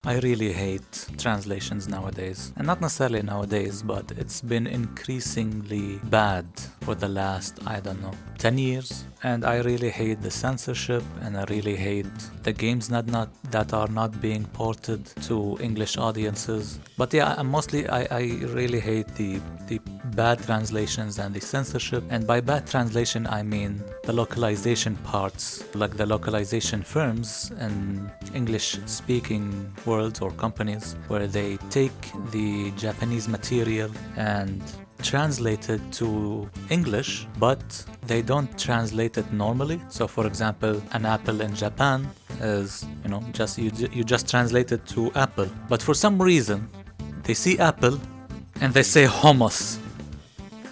I really hate translations nowadays. And not necessarily nowadays, but it's been increasingly bad for the last, I don't know, 10 years. And I really hate the censorship, and I really hate the games that are not being ported to English audiences. But yeah, I really hate the bad translations and the censorship. And by bad translation, I mean the localization parts, like the localization firms and English-speaking worlds or companies, where they take the Japanese material and translate it to English, but they don't translate it normally. So for example, an apple in Japan is, you just translate it to apple. But for some reason, they see apple and they say hummus.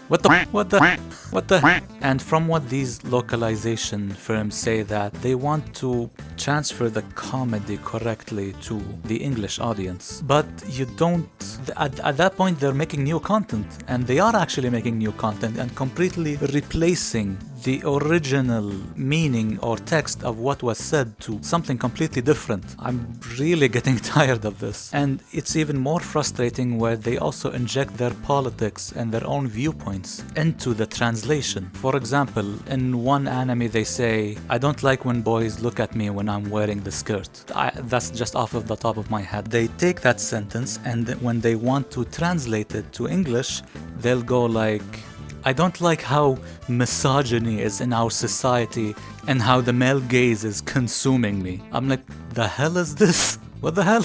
What the? And from what these localization firms say, that they want to transfer the comedy correctly to the English audience. But you don't, at that point they're making new content, and they are actually making new content and completely replacing the original meaning or text of what was said to something completely different. I'm really getting tired of this. And it's even more frustrating where they also inject their politics and their own viewpoints into the translation. For example, in one anime they say, I don't like when boys look at me when I'm wearing the skirt. That's just off of the top of my head. They take that sentence, and when they want to translate it to English, they'll go like, I don't like how misogyny is in our society and how the male gaze is consuming me. I'm like, the hell is this? What the hell?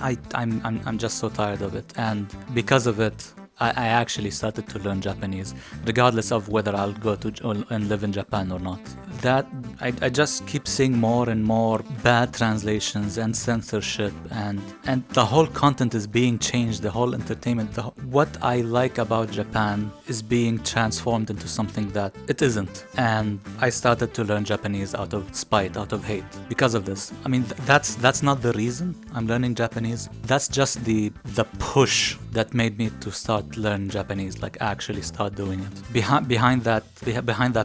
I'm just so tired of it, and because of it, I actually started to learn Japanese, regardless of whether I'll go to and live in Japan or not. That I just keep seeing more and more bad translations and censorship, and the whole content is being changed. The whole entertainment, what I like about Japan is being transformed into something that it isn't. And I started to learn Japanese out of spite, out of hate, because of this. I mean, that's not the reason I'm learning Japanese. That's just the push that made me to start learn Japanese, like actually start doing it. Behind that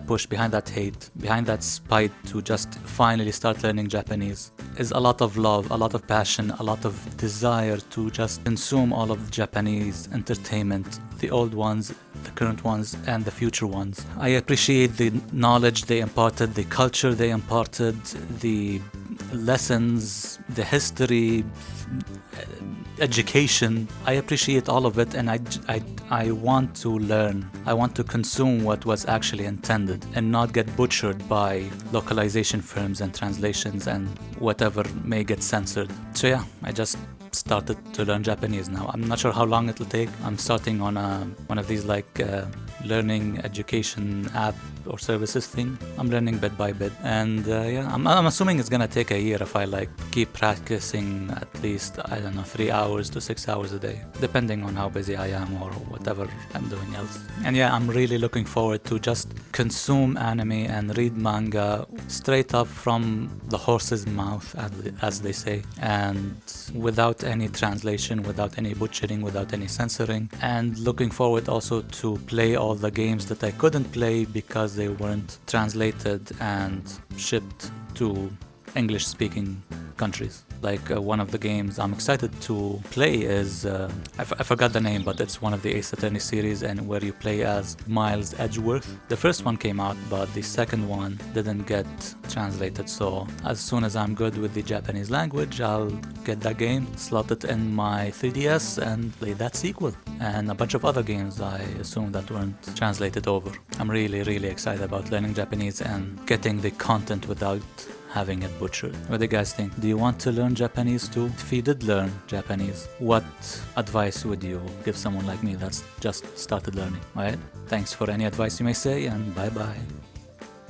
push, behind that hate, behind that spite to just finally start learning Japanese is a lot of love, a lot of passion, a lot of desire to just consume all of the Japanese entertainment, the old ones, the current ones, and the future ones. I appreciate the knowledge they imparted, the culture they imparted, the lessons, the history, education. I appreciate all of it, and I want to learn. I want to consume what was actually intended and not get butchered by localization firms and translations and whatever may get censored. So yeah, I just started to learn Japanese now. I'm not sure how long it'll take. I'm starting on one of these learning education app or services thing. I'm learning bit by bit, and I'm assuming it's gonna take a year if I keep practicing at least, I don't know, 3 hours to 6 hours a day, depending on how busy I am or whatever I'm doing else. And yeah, I'm really looking forward to just consume anime and read manga straight up from the horse's mouth, as they say, and without any translation, without any butchering, without any censoring, and looking forward also to play all the games that I couldn't play because they weren't translated and shipped to English-speaking countries. One of the games I'm excited to play is, I forgot the name, but it's one of the Ace Attorney series, and where you play as Miles Edgeworth. The first one came out, but the second one didn't get translated, so as soon as I'm good with the Japanese language, I'll get that game, slot it in my 3DS, and play that sequel. And a bunch of other games I assume that weren't translated over. I'm really, really excited about learning Japanese and getting the content without having it butchered. What do you guys think? Do you want to learn Japanese too? If you did learn Japanese, what advice would you give someone like me that's just started learning? Alright? Thanks for any advice you may say, and bye bye.